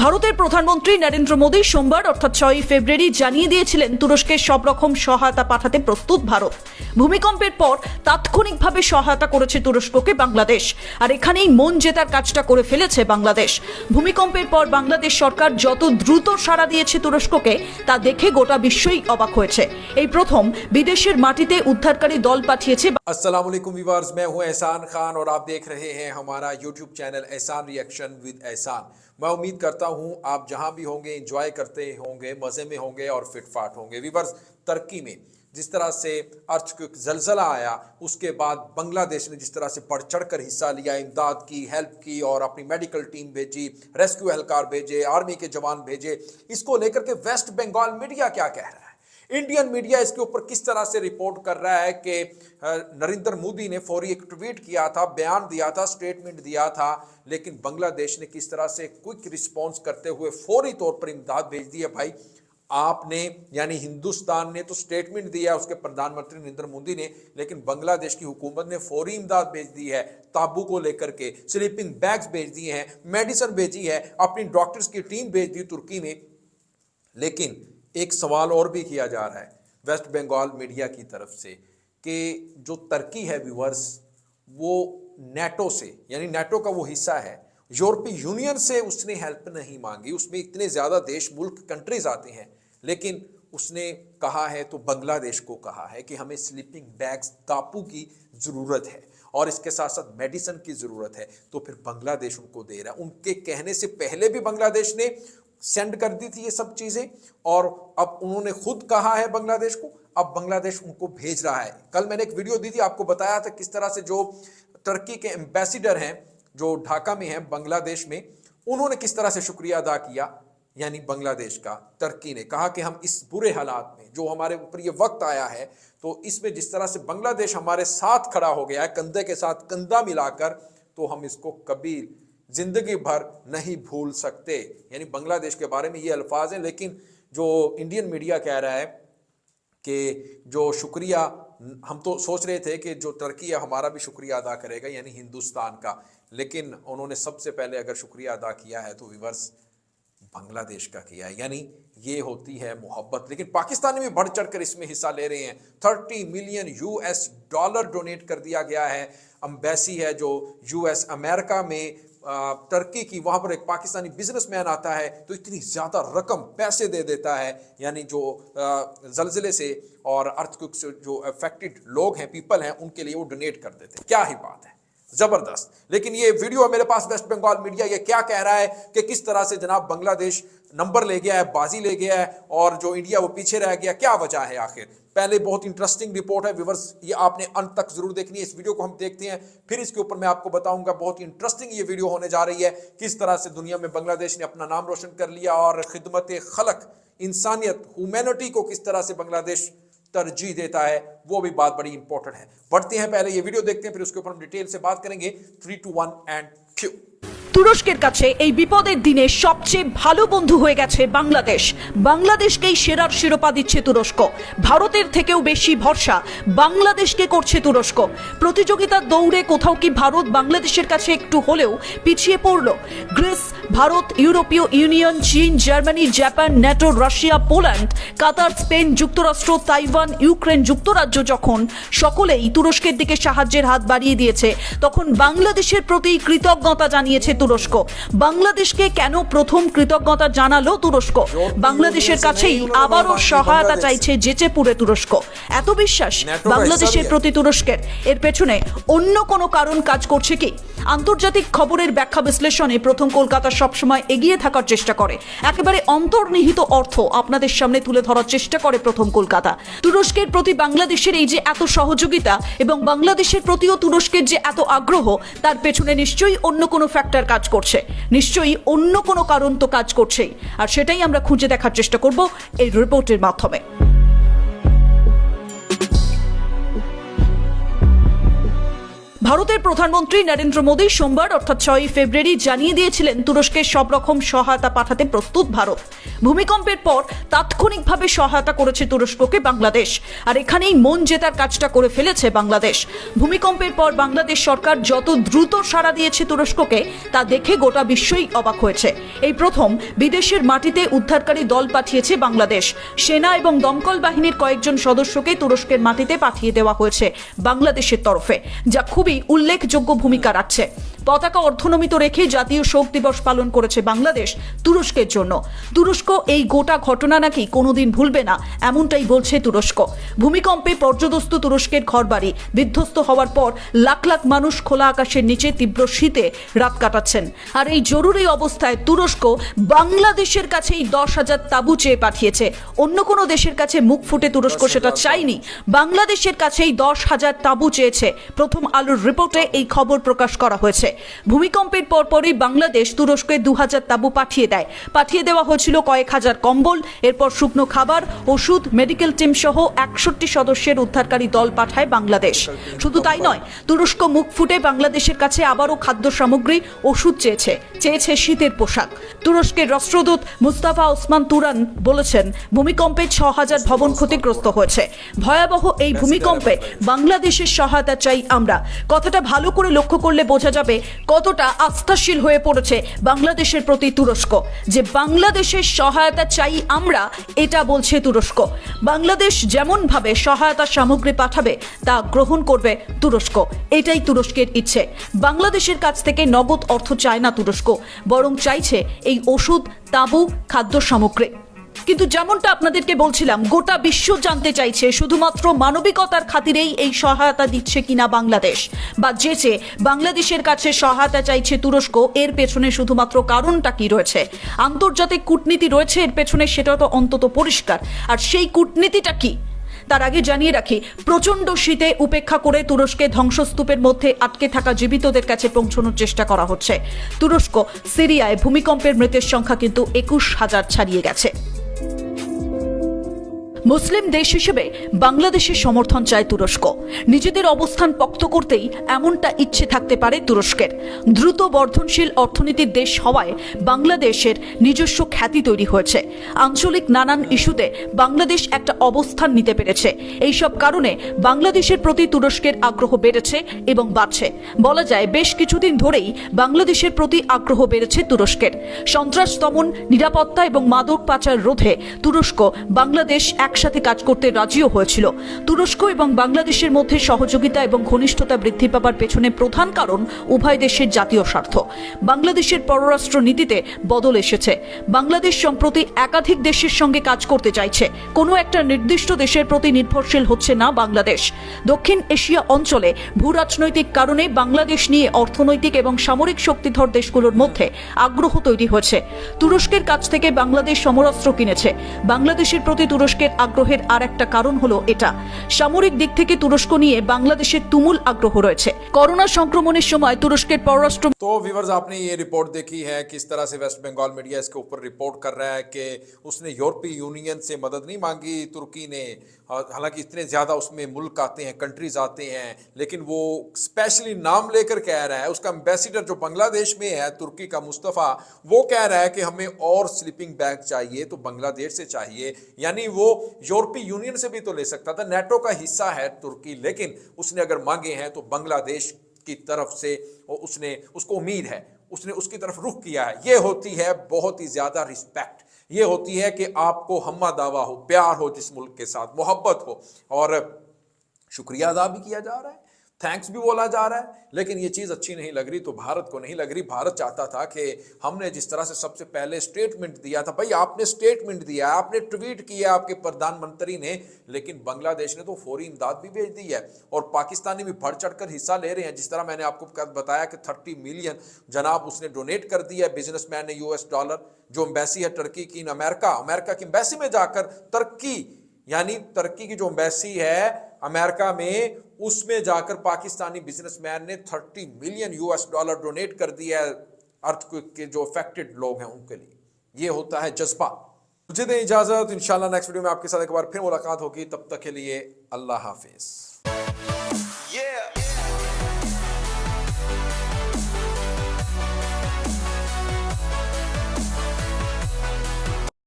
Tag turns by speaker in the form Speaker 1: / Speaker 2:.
Speaker 1: ভারতের প্রধানমন্ত্রী নরেন্দ্র মোদী সোমবার অর্থাৎ 6 ফেব্রুয়ারি জানিয়ে দিয়েছিলেন তুরস্কে সব রকম সহায়তা পাঠাতে প্রস্তুত ভারত। ভূমিকম্পের পর তাৎক্ষণিকভাবে সহায়তা করেছে তুরস্ককে বাংলাদেশ, আর এখানেই মন জেতার কাজটা করে ফেলেছে বাংলাদেশ। ভূমিকম্পের পর বাংলাদেশ সরকার যত দ্রুত সাড়া দিয়েছে তুরস্ককে তা দেখে গোটা বিশ্বই অবাক হয়েছে। এই প্রথম বিদেশের মাটিতে উদ্ধারকারী দল পাঠিয়েছে।
Speaker 2: अस्सलाम वालेकुम व्यूअर्स, मैं हूं एहसान खान और आप देख रहे हैं हमारा यूट्यूब चैनल एहसान रिएक्शन विद एहसान। मैं उम्मीद करता हूं आप जहां भी होंगे एंजॉय करते होंगे, मज़े में होंगे और फिटफाट होंगे। व्यूअर्स, तुर्की में जिस तरह से अर्थक्वेक ज़लज़ला आया उसके बाद बांग्लादेश ने जिस तरह से बढ़ चढ़ कर हिस्सा लिया, इमदाद की, हेल्प की और अपनी मेडिकल टीम भेजी, रेस्क्यू एहलकार भेजे, आर्मी के जवान भेजे, इसको लेकर के वेस्ट बंगाल मीडिया क्या कह रहा है, इंडियन मीडिया इसके ऊपर किस तरह से रिपोर्ट कर रहा है कि नरेंद्र मोदी ने फौरी एक ट्वीट किया था, बयान दिया था, स्टेटमेंट दिया था, लेकिन बांग्लादेश ने किस तरह से क्विक रिस्पांस करते हुए फौरी तौर पर इमदाद भेज दी है। भाई आपने यानी हिंदुस्तान ने तो स्टेटमेंट दिया उसके प्रधानमंत्री नरेंद्र मोदी ने, लेकिन बांग्लादेश की हुकूमत ने फौरी इमदाद भेज दी है, ताबू को लेकर के स्लीपिंग बैग्स भेज दिए हैं, मेडिसिन भेजी है, अपनी डॉक्टर्स की टीम भेज दी तुर्की में। लेकिन एक सवाल और भी किया जा रहा है वेस्ट बंगाल मीडिया की तरफ से कि जो तुर्की है व्यूअर्स, वो नेटो से यानी नेटो का वो हिस्सा है, यूरोपीय यूनियन से उसने हेल्प नहीं मांगी। उसमें इतने ज़्यादा देश मुल्क कंट्रीज आते हैं, लेकिन उसने कहा है तो बांग्लादेश को कहा है कि हमें स्लीपिंग बैग्स टापू की ज़रूरत है और इसके साथ साथ मेडिसिन की ज़रूरत है। तो फिर बांग्लादेश उनको दे रहा है। उनके कहने से पहले भी बांग्लादेश ने सेंड कर दी थी ये सब चीज़ें, और अब उन्होंने खुद कहा है बांग्लादेश को, अब बांग्लादेश उनको भेज रहा है। कल मैंने एक वीडियो दी थी, आपको बताया था किस तरह से जो तुर्की के एम्बेसडर हैं जो ढाका में हैं बांग्लादेश में, उन्होंने किस तरह से शुक्रिया अदा किया, यानी बांग्लादेश का। तुर्की ने कहा कि हम इस बुरे हालात में जो हमारे ऊपर ये वक्त आया है, तो इसमें जिस तरह से बांग्लादेश हमारे साथ खड़ा हो गया है कंधे के साथ कंधा मिलाकर, तो हम इसको कभी जिंदगी भर नहीं भूल सकते। यानी बांग्लादेश के बारे में ये अल्फाज हैं। लेकिन जो इंडियन मीडिया कह रहा है कि जो शुक्रिया, हम तो सोच रहे थे कि जो तुर्की है हमारा भी शुक्रिया अदा करेगा, यानी हिंदुस्तान का, लेकिन उन्होंने सबसे पहले अगर शुक्रिया अदा किया है तो व्यूअर्स बांग्लादेश का किया है। यानी ये होती है मोहब्बत। लेकिन पाकिस्तानी भी बढ़ चढ़कर इसमें हिस्सा ले रहे हैं। $30 मिलियन डोनेट कर दिया गया है। एम्बेसी है जो यूएस अमेरिका में तुर्की की, वहाँ पर एक पाकिस्तानी बिजनेसमैन आता है तो इतनी ज़्यादा रकम पैसे दे देता है, यानी जो ज़लज़ले से और अर्थक्वेक से जो अफेक्टेड लोग हैं, पीपल हैं, उनके लिए वो डोनेट कर देते हैं। क्या ही बात है, ज़बरदस्त। लेकिन ये वीडियो मेरे पास वेस्ट बंगाल मीडिया ये क्या कह रहा है कि किस तरह से जनाब बांग्लादेश नंबर ले गया है, बाजी ले गया है, और जो इंडिया वो पीछे रह गया, क्या वजह है आखिर। पहले बहुत इंटरेस्टिंग रिपोर्ट है व्यूअर्स, ये आपने अंत तक जरूर देखनी है। इस वीडियो को हम देखते हैं, फिर इसके ऊपर मैं आपको बताऊंगा। बहुत इंटरेस्टिंग ये वीडियो होने जा रही है, किस तरह से दुनिया में बांग्लादेश ने अपना नाम रोशन कर लिया और खिदमत खलक, इंसानियत, ह्यूमैनिटी को किस तरह से बांग्लादेश तरजीह देता है, वो भी बात बड़ी इंपॉर्टेंट है। बढ़ते हैं, पहले ये वीडियो देखते हैं, फिर उसके ऊपर हम डिटेल से बात करेंगे। 3, 2, 1 एंड क्यू।
Speaker 1: তুরস্কের কাছে এই বিপদের দিনে সবচেয়ে ভালো বন্ধু হয়ে গেছে বাংলাদেশ। বাংলাদেশকেই সেরার শিরোপা দিচ্ছে তুরস্ক। ভারতের থেকেও বেশি ভরসা বাংলাদেশকে করছে তুরস্ক। প্রতিযোগিতার দৌড়ে কোথাও কি ভারত বাংলাদেশের কাছে একটু হলেও পিছিয়ে পড়ল? গ্রিস, ভারত, ইউরোপীয় ইউনিয়ন, চীন, Germany, Japan, NATO, Russia, Poland, Qatar, Spain, যুক্তরাষ্ট্র, তাইওয়ান, ইউক্রেন, যুক্তরাজ্য যখন সকলেই তুরস্কের দিকে সাহায্যের হাত বাড়িয়ে দিয়েছে, তখন বাংলাদেশের প্রতি কৃতজ্ঞতা জানিয়েছে তুরস্ক। বাংলাদেশকে কেন প্রথম কৃতজ্ঞতা জানালো তুরস্ক? বাংলাদেশের কাছেই আবারও সহায়তা চাইছে জেচেপুরে তুরস্ক। এত বিশ্বাস বাংলাদেশের প্রতি তুরস্কের, এর পেছনে অন্য কোনো কারণ কাজ করছে কি? আন্তর্জাতিক খবরের ব্যাখ্যা বিশ্লেষণে প্রথম কলকাতা সবসময় এগিয়ে থাকার চেষ্টা করে, একেবারে অন্তর্নিহিত অর্থ আপনাদের সামনে তুলে ধরার চেষ্টা করে প্রথম কলকাতা। তুরস্কের প্রতি বাংলাদেশের এই যে এত সহযোগিতা এবং বাংলাদেশের প্রতিও তুরস্কের যে এত আগ্রহ, তার পেছনে নিশ্চয়ই অন্য কোনো ফ্যাক্টর কাজ করছে, নিশ্চয়ই অন্য কোনো কারণ তো কাজ করছেই, আর সেটাই আমরা খুঁজে দেখার চেষ্টা করব এই রিপোর্টের মাধ্যমে। ভারতের প্রধানমন্ত্রী নরেন্দ্র মোদী সোমবার অর্থাৎ 6 ফেব্রুয়ারি জানিয়ে দিয়েছিলেন তুরস্কের সব রকম সহায়তা পাঠাতে প্রস্তুত ভারত। ভূমিকম্পের পর তাৎক্ষণিকভাবে সহায়তা করেছে তুরস্ককে বাংলাদেশ, আর এখানেই মন জেতার কাজটা করে ফেলেছে বাংলাদেশ। ভূমিকম্পের পর বাংলাদেশ সরকার যত দ্রুত সাড়া দিয়েছে তুরস্ককে তা দেখে গোটা বিশ্বই অবাক হয়েছে। এই প্রথম বিদেশের মাটিতে উদ্ধারকারী দল পাঠিয়েছে বাংলাদেশ। সেনা এবং দমকল বাহিনীর কয়েকজন সদস্যকে তুরস্কের মাটিতে পাঠিয়ে দেওয়া হয়েছে বাংলাদেশের তরফে, যা খুবই উল্লেখযোগ্য ভূমিকা রাখছে। পতাকা অর্ধনমিত রেখে জাতীয় শোক দিবস পালন করেছে বাংলাদেশ তুরস্কের জন্য। তুরস্ক এই গোটা ঘটনা নাকি কোনোদিন ভুলবে না, এমনটাই বলছে তুরস্ক। ভূমিকম্পে পর্যদস্ত তুরস্কের ঘরবাড়ি বিধ্বস্ত হওয়ার পর লাখ লাখ মানুষ খোলা আকাশের নিচে তীব্র শীতে রাত কাটাচ্ছেন। আর এই জরুরি অবস্থায় তুরস্ক বাংলাদেশের কাছেই 10,000 তাঁবু চেয়ে পাঠিয়েছে। অন্য কোনো দেশের কাছে মুখ ফুটে তুরস্ক সেটা চাইনি, বাংলাদেশের কাছেই 10,000 তাঁবু চেয়েছে। প্রথম আলোর রিপোর্টে এই খবর প্রকাশ করা হয়েছে। ভূমিকম্পের পরপরই বাংলাদেশ তুরস্কে 2,000 তাঁবু পাঠিয়ে দেওয়া হয়েছিল কয়েক হাজার কম্বল। এরপর শুকনো খাবার, ওষুধ, মেডিকেল টিম সহ 61 সদস্যের উদ্ধারকারী দল পাঠায় বাংলাদেশ। শুধু তাই নয়, তুরস্ক মুখ ফুটে বাংলাদেশের কাছে আবারও খাদ্য সামগ্রী, ওষুধ চেয়েছে শীতের পোশাক। তুরস্কের রাষ্ট্রদূত মুস্তাফা ওসমান তুরান বলেছেন, ভূমিকম্পে 6,000 ভবন ক্ষতিগ্রস্ত হয়েছে। ভয়াবহ এই ভূমিকম্পে বাংলাদেশের সহায়তা চাই আমরা। কথাটা ভালো করে লক্ষ্য করলে বোঝা যাবে কতটা আস্থাশীল হয়ে পড়েছে বাংলাদেশের প্রতি তুরস্ক। যে বাংলাদেশের সহায়তা চাই আমরা, এটা বলছে তুরস্ক। বাংলাদেশ যেমন ভাবে সহায়তা সামগ্রী পাঠাবে তা গ্রহণ করবে তুরস্ক, এটাই তুরস্কের ইচ্ছে। বাংলাদেশের কাছ থেকে নগদ অর্থ চায় না তুরস্ক, বরং চাইছে এই ওষুধ, তাঁবু, খাদ্য সামগ্রী। কিন্তু যেমনটা আপনাদেরকে বলছিলাম, গোটা বিশ্ব জানতে চাইছে শুধুমাত্র মানবিকতার খাতিরেই এই সহায়তা দিচ্ছে কিনা বাংলাদেশ, বা যেচে বাংলাদেশের কাছে সহায়তা চাইছে তুরস্ক, এর পেছনে শুধুমাত্র কারণটা কি রয়েছে। আন্তর্জাতিক কূটনীতি রয়েছে এর পেছনে, সেটা তো অন্তত পরিষ্কার। আর সেই কূটনীতিটা কি তার আগে জানিয়ে রাখি, প্রচণ্ড শীতে উপেক্ষা করে তুরস্কে ধ্বংসস্তূপের মধ্যে আটকে থাকা জীবিতদের কাছে পৌঁছানোর চেষ্টা করা হচ্ছে। তুরস্ক সিরিয়ায় ভূমিকম্পের মৃতের সংখ্যা কিন্তু 21,000 ছাড়িয়ে গেছে। মুসলিম দেশ হিসেবে বাংলাদেশের সমর্থন চায় তুরস্ক। নিজেদের অবস্থান পোক্ত করতেই এমনটা ইচ্ছে থাকতে পারে তুরস্কের। দ্রুত বর্ধনশীল অর্থনীতির দেশ হওয়ায় বাংলাদেশের নিজস্ব খ্যাতি তৈরি হয়েছে। আঞ্চলিক নানান ইস্যুতে বাংলাদেশ একটা অবস্থান নিতে পেরেছে। এইসব কারণে বাংলাদেশের প্রতি তুরস্কের আগ্রহ বেড়েছে এবং বাড়ছে। বলা যায় বেশ কিছুদিন ধরেই বাংলাদেশের প্রতি আগ্রহ বেড়েছে তুরস্কের। সন্ত্রাস দমন, নিরাপত্তা এবং মাদক পাচার রোধে তুরস্ক বাংলাদেশ একসাথে কাজ করতে রাজিও হয়েছিল। তুরস্ক এবং বাংলাদেশের মধ্যে সহযোগিতা এবং ঘনিষ্ঠতা বৃদ্ধি পাবার পেছনে প্রধান কারণ উভয় দেশের জাতীয় স্বার্থ। বাংলাদেশের পররাষ্ট্র নীতিতে বদল এসেছে। বাংলাদেশ সম্প্রতি একাধিক দেশের সঙ্গে কাজ করতে চাইছে। কোনো একটা নির্দিষ্ট দেশের প্রতি নির্ভরশীল হচ্ছে না বাংলাদেশ। দক্ষিণ এশিয়া অঞ্চলে ভূরাজনৈতিক কারণে বাংলাদেশ নিয়ে অর্থনৈতিক এবং সামরিক শক্তিধর দেশগুলোর মধ্যে আগ্রহ তৈরি হয়েছে। তুরস্কের কাছ থেকে বাংলাদেশ সমরাস্ত্র কিনেছে। বাংলাদেশের প্রতি তুরস্কের আগ্রহের আর একটা কারণ হলো এটা, সামরিক দিক থেকে তুরস্ক নিয়ে বাংলাদেশের তুমুল আগ্রহ রয়েছে। করোনা সংক্রমণের সময় তুরস্কের পররাষ্ট্র।
Speaker 2: तो व्यूअर्स, आपने ये रिपोर्ट देखी है किस तरह से वेस्ट बंगाल मीडिया इसके ऊपर रिपोर्ट कर रहा है कि उसने यूरोपीय यूनियन से मदद नहीं मांगी तुर्की ने। हालांकि इतने ज़्यादा उसमें मुल्क आते हैं, कंट्रीज आते हैं, लेकिन वो स्पेशली नाम लेकर कह रहा है। उसका एम्बेसडर जो बांग्लादेश में है तुर्की का, मुस्तफ़ा, वो कह रहा है कि हमें और स्लीपिंग बैग चाहिए तो बांग्लादेश से चाहिए। यानी वो यूरोपीय यूनियन से भी तो ले सकता था, नेटो का हिस्सा है तुर्की, लेकिन उसने अगर मांगे हैं तो बांग्लादेश की तरफ से उसने, उसको उम्मीद है, उसने उसकी तरफ रुख किया है। ये होती है बहुत ही ज़्यादा रिस्पेक्ट। ये होती है कि आपको हम्मा दावा हो, प्यार हो जिस मुल्क के साथ, मोहब्बत हो, और शुक्रिया अदा भी किया जा रहा है, थैंक्स भी बोला जा रहा है। लेकिन ये चीज़ अच्छी नहीं लग रही, तो भारत को नहीं लग रही। भारत चाहता था कि हमने जिस तरह से सबसे पहले स्टेटमेंट दिया था, भाई आपने स्टेटमेंट दिया, आपने ट्वीट किया आपके प्रधानमंत्री ने, लेकिन बांग्लादेश ने तो फौरी इमदाद भी भेज दी है और पाकिस्तानी भी बढ़ चढ़कर हिस्सा ले रहे हैं। जिस तरह मैंने आपको बताया कि 30 मिलियन जनाब उसने डोनेट कर दिया है बिजनेसमैन ने, $। जो एम्बेसी है टर्की की, अमेरिका की एम्बेसी में जाकर तुर्की, यानी तुर्की की जो एम्बेसी है अमेरिका में, उसमें जाकर पाकिस्तानी बिजनेसमैन ने $30 मिलियन डोनेट कर दिया है अर्थक्वेक के जो अफेक्टेड लोग हैं उनके लिए। ये होता है जज्बा। मुझे दें इजाजत, इंशाल्लाह नेक्स्ट वीडियो में आपके साथ एक बार फिर मुलाकात होगी। तब तक के लिए अल्लाह हाफिज।